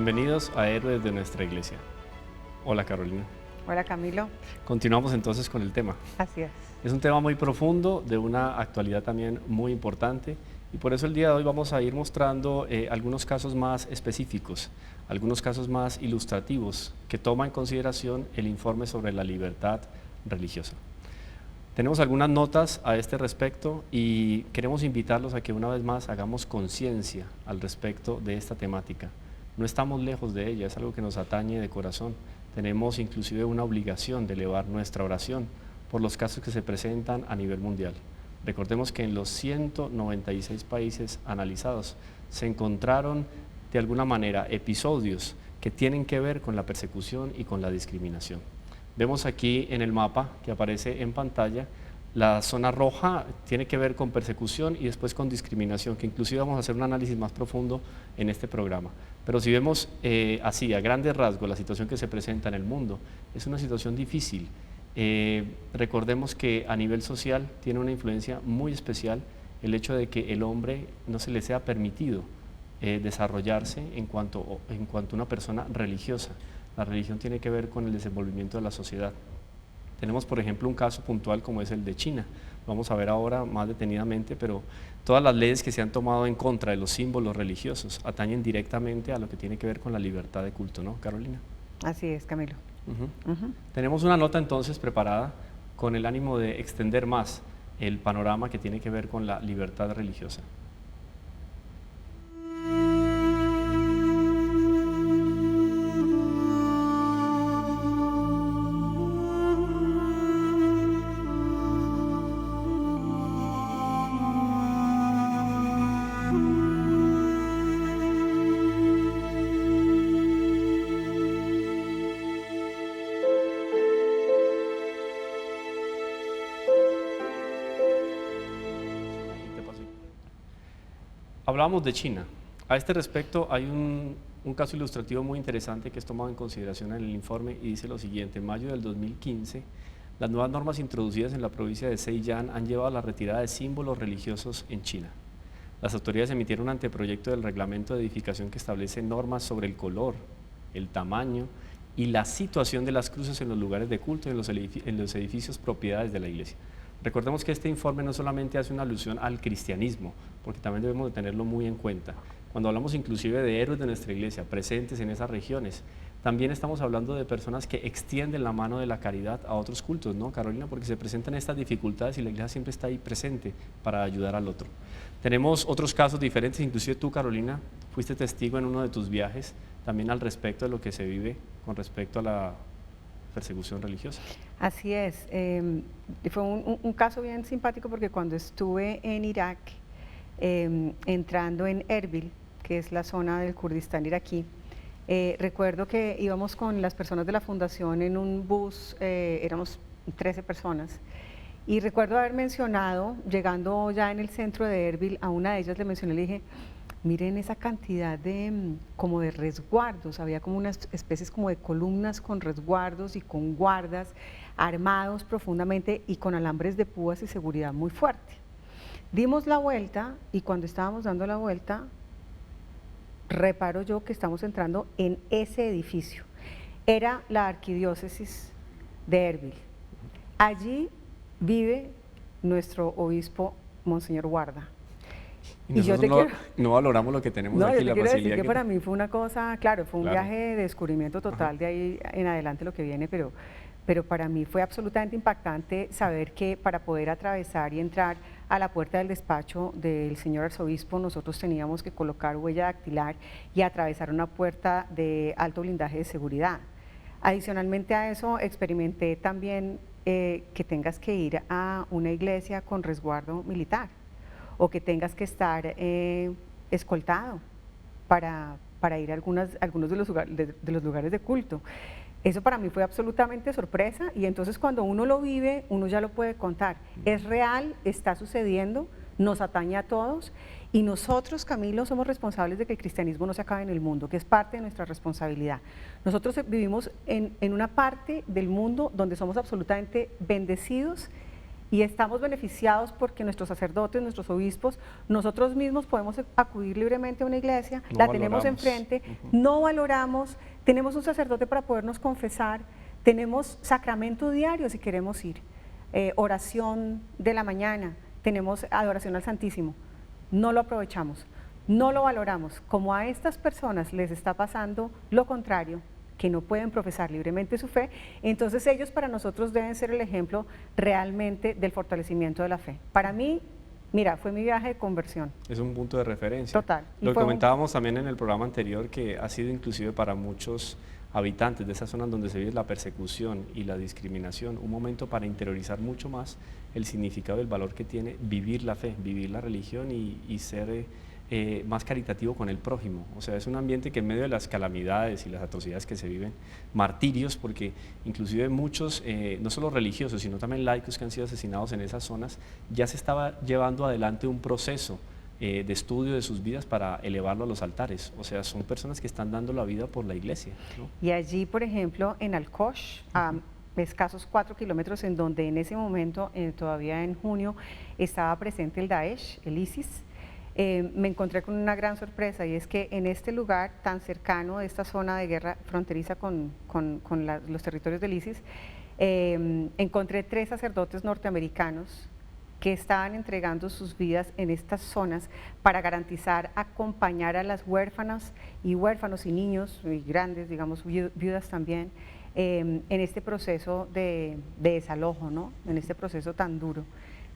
Bienvenidos a Héroes de nuestra Iglesia. Hola Carolina. Hola Camilo. Continuamos entonces con el tema. Así es. Es un tema muy profundo, de una actualidad también muy importante, y por eso el día de hoy vamos a ir mostrando algunos casos más específicos, algunos casos más ilustrativos que toma en consideración el informe sobre la libertad religiosa. Tenemos algunas notas a este respecto y queremos invitarlos a que una vez más hagamos conciencia al respecto de esta temática. No estamos lejos de ella, es algo que nos atañe de corazón. Tenemos inclusive una obligación de elevar nuestra oración por los casos que se presentan a nivel mundial. Recordemos que en los 196 países analizados se encontraron de alguna manera episodios que tienen que ver con la persecución y con la discriminación. Vemos aquí en el mapa que aparece en pantalla, la zona roja tiene que ver con persecución y después con discriminación, que inclusive vamos a hacer un análisis más profundo en este programa. Pero si vemos así, a grandes rasgos, la situación que se presenta en el mundo, es una situación difícil. Recordemos que a nivel social tiene una influencia muy especial el hecho de que el hombre no se le sea permitido desarrollarse en cuanto a una persona religiosa. La religión tiene que ver con el desenvolvimiento de la sociedad. Tenemos, por ejemplo, un caso puntual como es el de China. Vamos a ver ahora más detenidamente, pero todas las leyes que se han tomado en contra de los símbolos religiosos atañen directamente a lo que tiene que ver con la libertad de culto, ¿no, Carolina? Así es, Camilo. Tenemos una nota entonces preparada con el ánimo de extender más el panorama que tiene que ver con la libertad religiosa. Hablábamos de China. A este respecto hay un caso ilustrativo muy interesante que es tomado en consideración en el informe y dice lo siguiente: en mayo del 2015, las nuevas normas introducidas en la provincia de Zhejiang han llevado a la retirada de símbolos religiosos en China. Las autoridades emitieron un anteproyecto del reglamento de edificación que establece normas sobre el color, el tamaño y la situación de las cruces en los lugares de culto y en los edificios propiedades de la iglesia. Recordemos que este informe no solamente hace una alusión al cristianismo, porque también debemos de tenerlo muy en cuenta. Cuando hablamos inclusive de héroes de nuestra iglesia presentes en esas regiones, también estamos hablando de personas que extienden la mano de la caridad a otros cultos, ¿no, Carolina? Porque se presentan estas dificultades y la iglesia siempre está ahí presente para ayudar al otro. Tenemos otros casos diferentes, inclusive tú, Carolina, fuiste testigo en uno de tus viajes también al respecto de lo que se vive con respecto a la persecución religiosa. Así es. Fue un caso bien simpático porque cuando estuve en Irak, entrando en Erbil, que es la zona del Kurdistán iraquí, recuerdo que íbamos con las personas de la fundación en un bus, éramos 13 personas, y recuerdo haber mencionado, llegando ya en el centro de Erbil, a una de ellas le mencioné, le dije: miren esa cantidad de como de resguardos, había como unas especies como de columnas con resguardos y con guardas armados profundamente y con alambres de púas y seguridad muy fuerte. Dimos la vuelta y cuando estábamos dando la vuelta, reparo yo que estamos entrando en ese edificio. Era la arquidiócesis de Erbil. Allí vive nuestro obispo, Monseñor Guarda. Y nosotros no valoramos lo que tenemos aquí, la quiero facilidad decir que para mí fue una cosa, claro, fue un viaje de descubrimiento total. Ajá. De ahí en adelante lo que viene, pero para mí fue absolutamente impactante saber que para poder atravesar y entrar a la puerta del despacho del señor arzobispo, nosotros teníamos que colocar huella dactilar y atravesar una puerta de alto blindaje de seguridad. Adicionalmente a eso, experimenté también que tengas que ir a una iglesia con resguardo militar, o que tengas que estar escoltado para ir a algunos de los lugares de culto. Eso para mí fue absolutamente sorpresa, y entonces cuando uno lo vive, uno ya lo puede contar. Es real, está sucediendo, nos atañe a todos, y nosotros, Camilo, somos responsables de que el cristianismo no se acabe en el mundo, que es parte de nuestra responsabilidad. Nosotros vivimos en una parte del mundo donde somos absolutamente bendecidos y estamos beneficiados porque nuestros sacerdotes, nuestros obispos, nosotros mismos podemos acudir libremente a una iglesia, No la tenemos valoramos. enfrente, no valoramos, tenemos un sacerdote para podernos confesar, tenemos sacramento diario si queremos ir, oración de la mañana, tenemos adoración al Santísimo, no lo aprovechamos, no lo valoramos. Como a estas personas les está pasando lo contrario, que no pueden profesar libremente su fe, entonces ellos para nosotros deben ser el ejemplo realmente del fortalecimiento de la fe. Para mí, mira, fue mi viaje de conversión. Es un punto de referencia. Total. Lo que comentábamos también en el programa anterior, que ha sido inclusive para muchos habitantes de esas zonas donde se vive la persecución y la discriminación, un momento para interiorizar mucho más el significado y el valor que tiene vivir la fe, vivir la religión y ser más caritativo con el prójimo. O sea, es un ambiente que en medio de las calamidades y las atrocidades que se viven, martirios, porque inclusive muchos, no solo religiosos, sino también laicos que han sido asesinados en esas zonas, ya se estaba llevando adelante un proceso de estudio de sus vidas para elevarlo a los altares. O sea, son personas que están dando la vida por la iglesia, ¿no? Y allí, por ejemplo, en Alcosh, a escasos 4 kilómetros, en donde en ese momento, todavía en junio, estaba presente el Daesh, el ISIS, me encontré con una gran sorpresa, y es que en este lugar tan cercano de esta zona de guerra fronteriza con los territorios del ISIS, encontré 3 sacerdotes norteamericanos que estaban entregando sus vidas en estas zonas para garantizar acompañar a las huérfanas y niños y grandes, digamos, viudas también, en este proceso de desalojo, ¿no? En este proceso tan duro.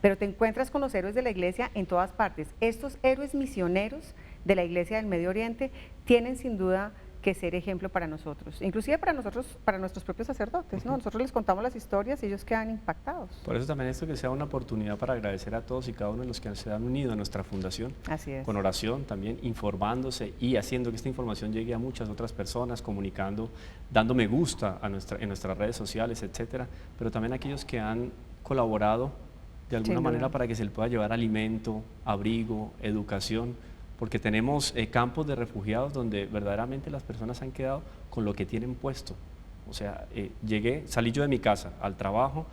Pero te encuentras con los héroes de la iglesia en todas partes. Estos héroes misioneros de la iglesia del Medio Oriente tienen sin duda que ser ejemplo para nosotros, inclusive para nosotros, para nuestros propios sacerdotes, ¿no? Nosotros les contamos las historias y ellos quedan impactados. Por eso también esto que sea una oportunidad para agradecer a todos y cada uno de los que se han unido a nuestra fundación. Así es. Con oración también, informándose y haciendo que esta información llegue a muchas otras personas, comunicando, dando me gusta a en nuestras redes sociales, etcétera, pero también aquellos que han colaborado de alguna manera para que se le pueda llevar alimento, abrigo, educación, porque tenemos campos de refugiados donde verdaderamente las personas han quedado con lo que tienen puesto. O sea, salí yo de mi casa al trabajo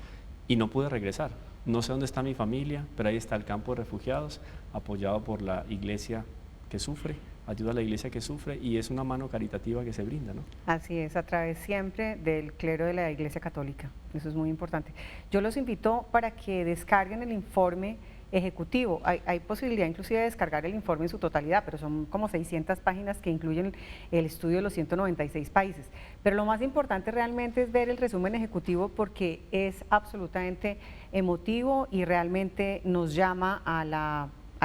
y no pude regresar. No sé dónde está mi familia, pero ahí está el campo de refugiados, apoyado por la iglesia que sufre, ayuda a la iglesia que sufre, y es una mano caritativa que se brinda, ¿no? Así es, a través siempre del clero de la Iglesia Católica, eso es muy importante. Yo los invito para que descarguen el informe ejecutivo. Hay posibilidad inclusive de descargar el informe en su totalidad, pero son como 600 páginas que incluyen el estudio de los 196 países. Pero lo más importante realmente es ver el resumen ejecutivo, porque es absolutamente emotivo y realmente nos llama a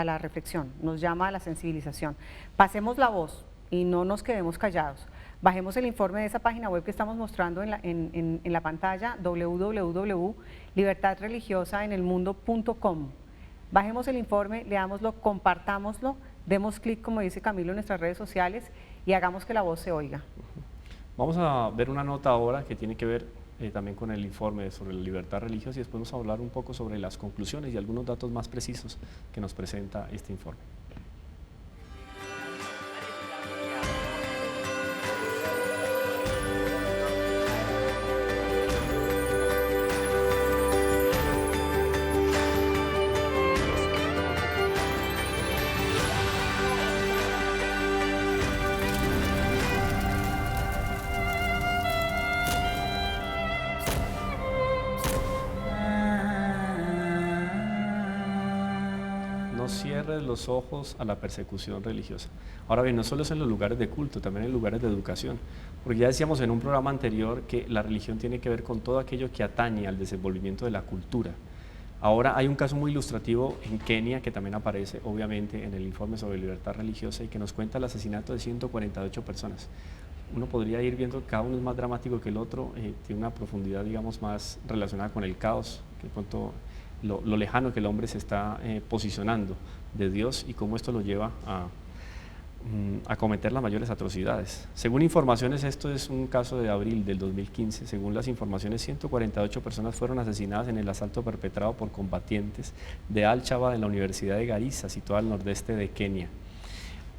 la reflexión, nos llama a la sensibilización. Pasemos la voz y no nos quedemos callados. Bajemos el informe de esa página web que estamos mostrando en la pantalla, www.libertadreligiosaenelmundo.com. Bajemos el informe, leámoslo, compartámoslo, demos clic, como dice Camilo, en nuestras redes sociales y hagamos que la voz se oiga. Vamos a ver una nota ahora que tiene que ver también con el informe sobre la libertad religiosa, y después vamos a hablar un poco sobre las conclusiones y algunos datos más precisos que nos presenta este informe. No cierres los ojos a la persecución religiosa. Ahora bien, no solo es en los lugares de culto, también en lugares de educación, porque ya decíamos en un programa anterior que la religión tiene que ver con todo aquello que atañe al desenvolvimiento de la cultura. Ahora hay un caso muy ilustrativo en Kenia que también aparece obviamente en el informe sobre libertad religiosa y que nos cuenta el asesinato de 148 personas. Uno podría ir viendo que cada uno es más dramático que el otro, tiene una profundidad, digamos, más relacionada con el caos, que pronto lo lejano que el hombre se está posicionando de Dios y cómo esto lo lleva a cometer las mayores atrocidades. Según informaciones, esto es un caso de abril del 2015, según las informaciones 148 personas fueron asesinadas en el asalto perpetrado por combatientes de Al-Shabaab en la Universidad de Garissa, situada al nordeste de Kenia.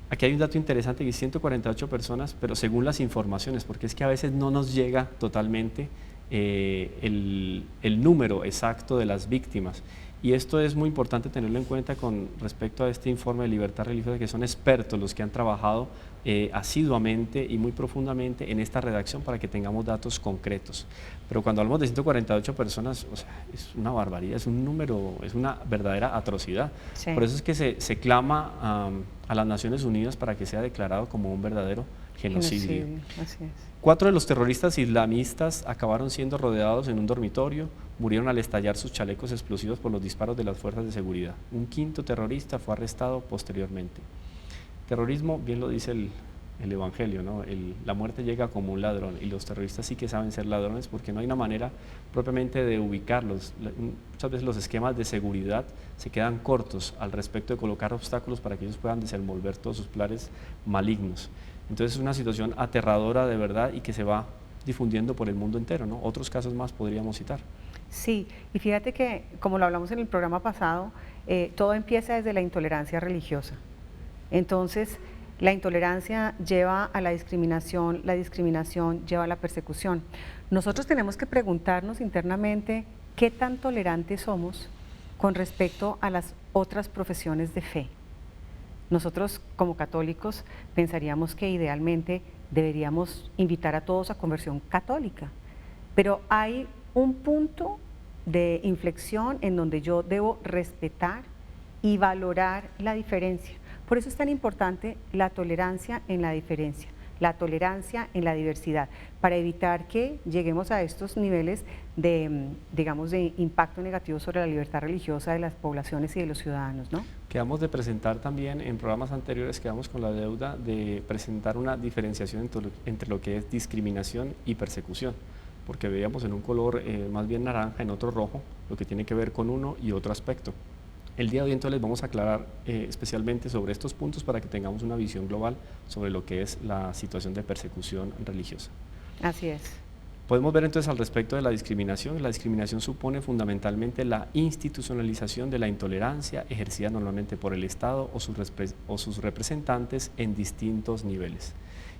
Aquí hay un dato interesante, que es 148 personas, pero según las informaciones, porque es que a veces no nos llega totalmente el número exacto de las víctimas. Y esto es muy importante tenerlo en cuenta con respecto a este informe de libertad religiosa, que son expertos los que han trabajado asiduamente y muy profundamente en esta redacción para que tengamos datos concretos. Pero cuando hablamos de 148 personas, o sea, es una barbaridad, es un número, es una verdadera atrocidad. Sí. Por eso es que se clama a las Naciones Unidas para que sea declarado como un verdadero genocidio. Así es. 4 de los terroristas islamistas acabaron siendo rodeados en un dormitorio, murieron al estallar sus chalecos explosivos por los disparos de las fuerzas de seguridad. Un 5.º terrorista fue arrestado posteriormente. Terrorismo, bien lo dice el Evangelio, ¿no? La muerte llega como un ladrón, y los terroristas sí que saben ser ladrones porque no hay una manera propiamente de ubicarlos. Muchas veces los esquemas de seguridad se quedan cortos al respecto de colocar obstáculos para que ellos puedan desenvolver todos sus planes malignos. Entonces es una situación aterradora de verdad y que se va difundiendo por el mundo entero, ¿no? Otros casos más podríamos citar. Sí, y fíjate que, como lo hablamos en el programa pasado, todo empieza desde la intolerancia religiosa. Entonces, la intolerancia lleva a la discriminación lleva a la persecución. Nosotros tenemos que preguntarnos internamente qué tan tolerantes somos con respecto a las otras profesiones de fe. Nosotros como católicos pensaríamos que idealmente deberíamos invitar a todos a conversión católica, pero hay un punto de inflexión en donde yo debo respetar y valorar la diferencia. Por eso es tan importante la tolerancia en la diferencia, la tolerancia en la diversidad, para evitar que lleguemos a estos niveles de, digamos, de impacto negativo sobre la libertad religiosa de las poblaciones y de los ciudadanos, ¿no? Quedamos de presentar también en programas anteriores, quedamos con la deuda de presentar una diferenciación entre lo que es discriminación y persecución, porque veíamos en un color más bien naranja, en otro rojo, lo que tiene que ver con uno y otro aspecto. El día de hoy entonces les vamos a aclarar especialmente sobre estos puntos para que tengamos una visión global sobre lo que es la situación de persecución religiosa. Así es. Podemos ver entonces al respecto de la discriminación. La discriminación supone fundamentalmente la institucionalización de la intolerancia ejercida normalmente por el Estado o sus representantes en distintos niveles.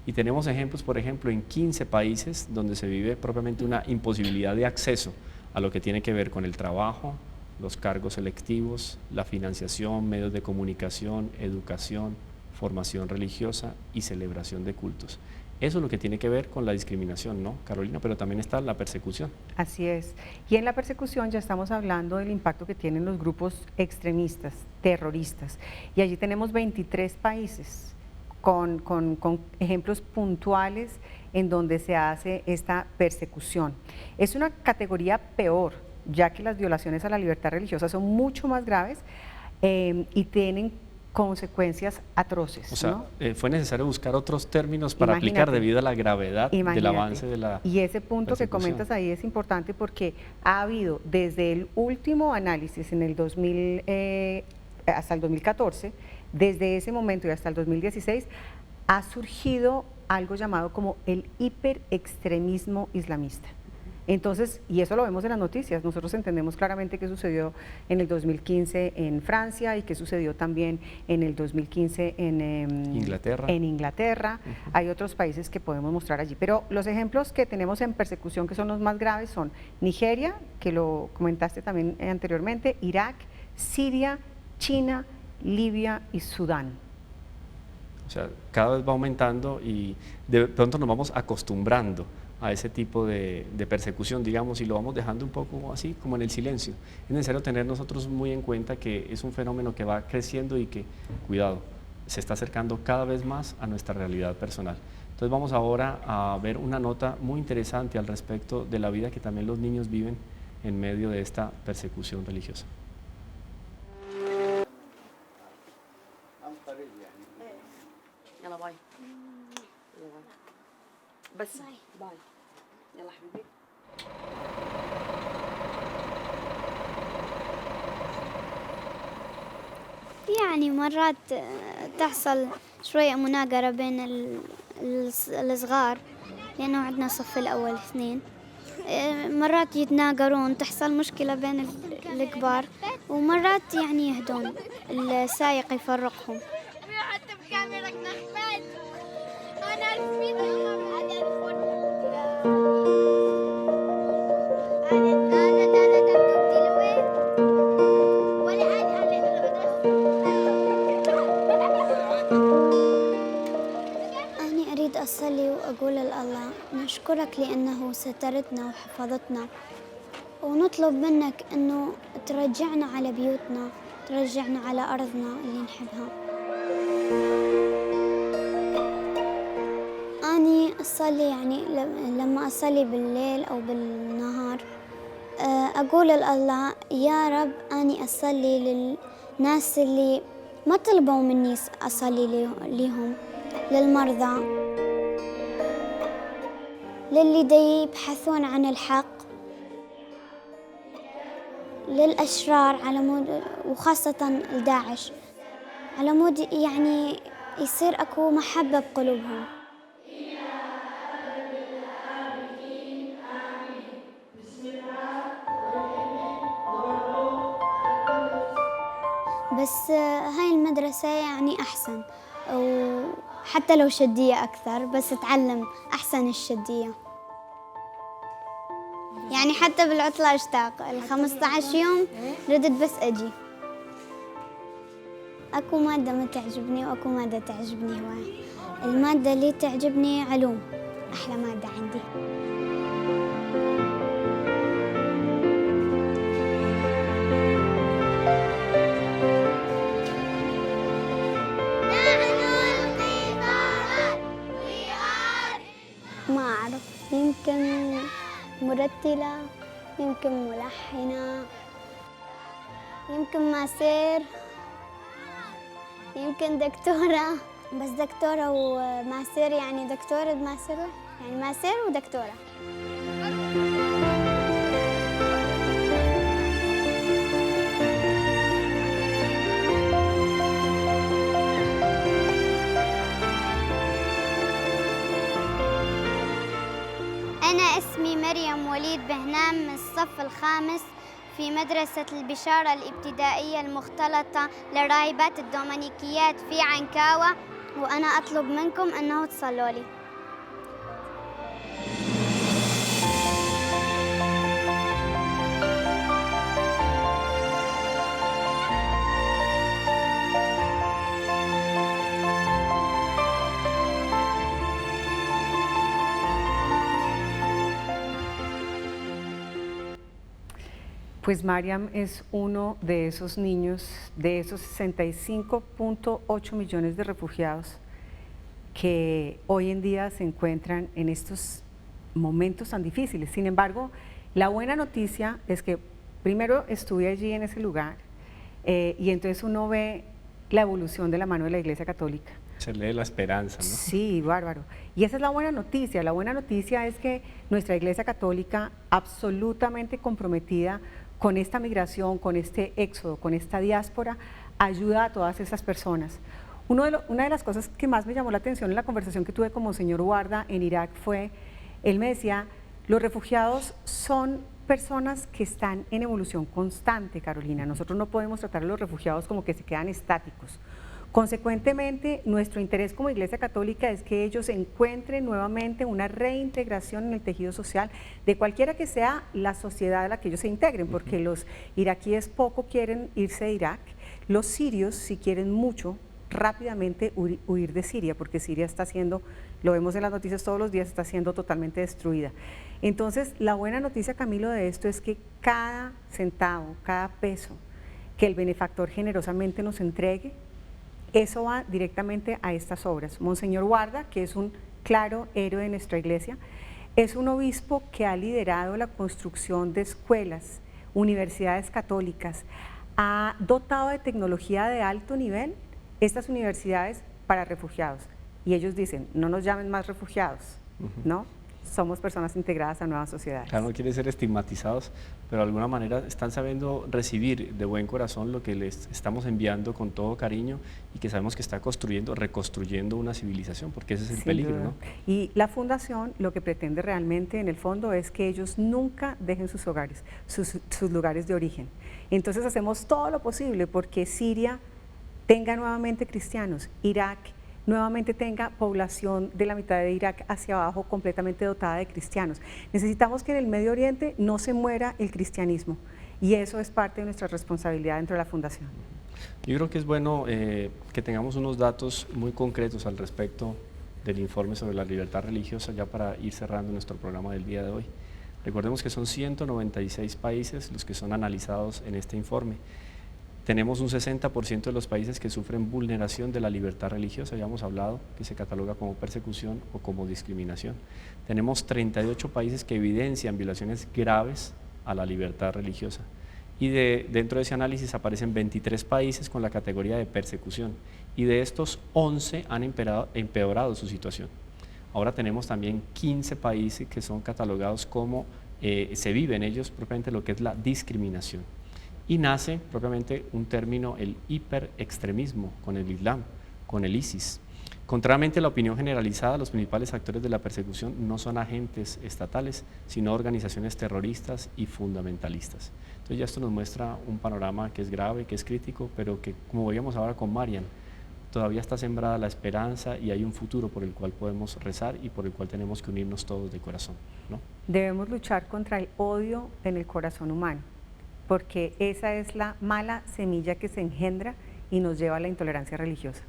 Y tenemos ejemplos, por ejemplo, en 15 países donde se vive propiamente una imposibilidad de acceso a lo que tiene que ver con el trabajo, los cargos selectivos, la financiación, medios de comunicación, educación, formación religiosa y celebración de cultos. Eso es lo que tiene que ver con la discriminación, ¿no, Carolina? Pero también está la persecución. Así es. Y en la persecución ya estamos hablando del impacto que tienen los grupos extremistas, terroristas. Y allí tenemos 23 países con ejemplos puntuales en donde se hace esta persecución. Es una categoría peor, ya que las violaciones a la libertad religiosa son mucho más graves y tienen consecuencias atroces. O sea, ¿no? Fue necesario buscar otros términos para aplicar debido a la gravedad del avance de la Y ese punto que comentas ahí es importante porque ha habido desde el último análisis en el 2000 hasta el 2014, desde ese momento y hasta el 2016, ha surgido algo llamado como el hiperextremismo islamista. Entonces, y eso lo vemos en las noticias, nosotros entendemos claramente qué sucedió en el 2015 en Francia y qué sucedió también en el 2015 en Inglaterra. Hay otros países que podemos mostrar allí, pero los ejemplos que tenemos en persecución que son los más graves son Nigeria, que lo comentaste también anteriormente, Irak, Siria, China, Libia y Sudán. O sea, cada vez va aumentando y de pronto nos vamos acostumbrando a ese tipo de persecución, digamos, y lo vamos dejando un poco así, como en el silencio. Es necesario tener nosotros muy en cuenta que es un fenómeno que va creciendo y que, cuidado, se está acercando cada vez más a nuestra realidad personal. Entonces vamos ahora a ver una nota muy interesante al respecto de la vida que también los niños viven en medio de esta persecución religiosa. يلا باي بس باي يلا حبيبي يعني مرات تحصل شوية مناقرة بين الصغار لأنه عندنا الصف الأول اثنين مرات يتناقرون تحصل مشكلة بين الكبار ومرات يعني يهدون السايق يفرقهم نشكرك لأنه سترتنا وحفظتنا، ونطلب منك أنه ترجعنا على بيوتنا، ترجعنا على أرضنا اللي نحبها. أني أصلي يعني لما أصلي بالليل أو بالنهار أقول لله يا رب أني أصلي للناس اللي ما طلبوا مني أصلي لهم، للمرضى، للي دي يبحثون عن الحق، للأشرار على مود، وخاصة الداعش، على مود يعني يصير أكو محبة بقلوبهم. بس هاي المدرسة يعني أحسن، وحتى لو شدية أكثر بس أتعلم أحسن الشدية. يعني حتى بالعطلة أشتاق، 15 يوم ردت بس أجي. أكو مادة ما تعجبني وأكو مادة تعجبني هواي. المادة اللي تعجبني علوم، أحلى مادة عندي. ما أعرف، يمكن مرتلة، يمكن ملحنة، يمكن ماسير، يمكن دكتورة. بس دكتورة وماسير يعني دكتورة بماسير، يعني ماسير ودكتورة. أنا اسمي مريم وليد بهنام من الصف الخامس في مدرسة البشارة الابتدائية المختلطة للراهبات الدومينيكيات في عنكاوة، وأنا أطلب منكم أنه تصلوا لي. Pues Mariam es uno de esos niños, de esos 65.8 millones de refugiados que hoy en día se encuentran en estos momentos tan difíciles. Sin embargo, la buena noticia es que primero estuve allí en ese lugar y entonces uno ve la evolución de la mano de la Iglesia Católica. Se lee la esperanza, ¿no? Sí, bárbaro. Y esa es la buena noticia. La buena noticia es que nuestra Iglesia Católica, absolutamente comprometida con esta migración, con este éxodo, con esta diáspora, ayuda a todas esas personas. Una de las cosas que más me llamó la atención en la conversación que tuve con Monseñor Guarda en Irak fue, él me decía, los refugiados son personas que están en evolución constante, Carolina. Nosotros no podemos tratar a los refugiados como que se quedan estáticos. Consecuentemente, nuestro interés como Iglesia Católica es que ellos encuentren nuevamente una reintegración en el tejido social de cualquiera que sea la sociedad a la que ellos se integren, porque los iraquíes poco quieren irse de Irak, los sirios sí quieren mucho, rápidamente huir de Siria, porque Siria está siendo, lo vemos en las noticias todos los días, está siendo totalmente destruida. Entonces, la buena noticia, Camilo, de esto es que cada centavo, cada peso que el benefactor generosamente nos entregue, eso va directamente a estas obras. Monseñor Guarda, que es un claro héroe de nuestra iglesia, es un obispo que ha liderado la construcción de escuelas, universidades católicas, ha dotado de tecnología de alto nivel estas universidades para refugiados. Y ellos dicen, no nos llamen más refugiados, ¿no? Somos personas integradas a nuevas sociedades. Claro, no quieren ser estigmatizados, pero de alguna manera están sabiendo recibir de buen corazón lo que les estamos enviando con todo cariño y que sabemos que está construyendo, reconstruyendo una civilización, porque ese es el peligro, ¿no? Y la fundación lo que pretende realmente en el fondo es que ellos nunca dejen sus hogares, sus lugares de origen. Entonces hacemos todo lo posible porque Siria tenga nuevamente cristianos, Irak nuevamente tenga población de la mitad de Irak hacia abajo completamente dotada de cristianos. Necesitamos que en el Medio Oriente no se muera el cristianismo y eso es parte de nuestra responsabilidad dentro de la Fundación. Yo creo que es bueno que tengamos unos datos muy concretos al respecto del informe sobre la libertad religiosa, ya para ir cerrando nuestro programa del día de hoy. Recordemos que son 196 países los que son analizados en este informe. Tenemos un 60% de los países que sufren vulneración de la libertad religiosa, ya hemos hablado, que se cataloga como persecución o como discriminación. Tenemos 38 países que evidencian violaciones graves a la libertad religiosa. Y dentro de ese análisis aparecen 23 países con la categoría de persecución, y de estos 11 han empeorado su situación. Ahora tenemos también 15 países que son catalogados como, se vive en ellos propiamente lo que es la discriminación. Y nace propiamente un término, el hiperextremismo, con el Islam, con el ISIS. Contrariamente a la opinión generalizada, los principales actores de la persecución no son agentes estatales, sino organizaciones terroristas y fundamentalistas. Entonces ya esto nos muestra un panorama que es grave, que es crítico, pero que, como veíamos ahora con Marian, todavía está sembrada la esperanza y hay un futuro por el cual podemos rezar y por el cual tenemos que unirnos todos de corazón, ¿no? Debemos luchar contra el odio en el corazón humano, porque esa es la mala semilla que se engendra y nos lleva a la intolerancia religiosa.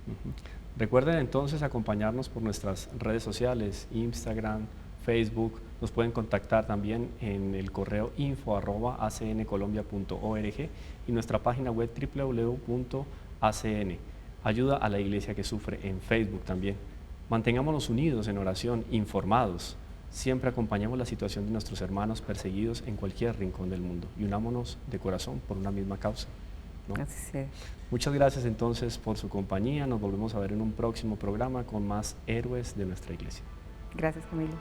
Recuerden entonces acompañarnos por nuestras redes sociales, Instagram, Facebook, nos pueden contactar también en el correo info@acncolombia.org y nuestra página web www.acn. Ayuda a la Iglesia que Sufre en Facebook también. Mantengámonos unidos en oración, informados. Siempre acompañemos la situación de nuestros hermanos perseguidos en cualquier rincón del mundo y unámonos de corazón por una misma causa, ¿no? Así es. Muchas gracias entonces por su compañía. Nos volvemos a ver en un próximo programa con más héroes de nuestra Iglesia. Gracias, Camilo.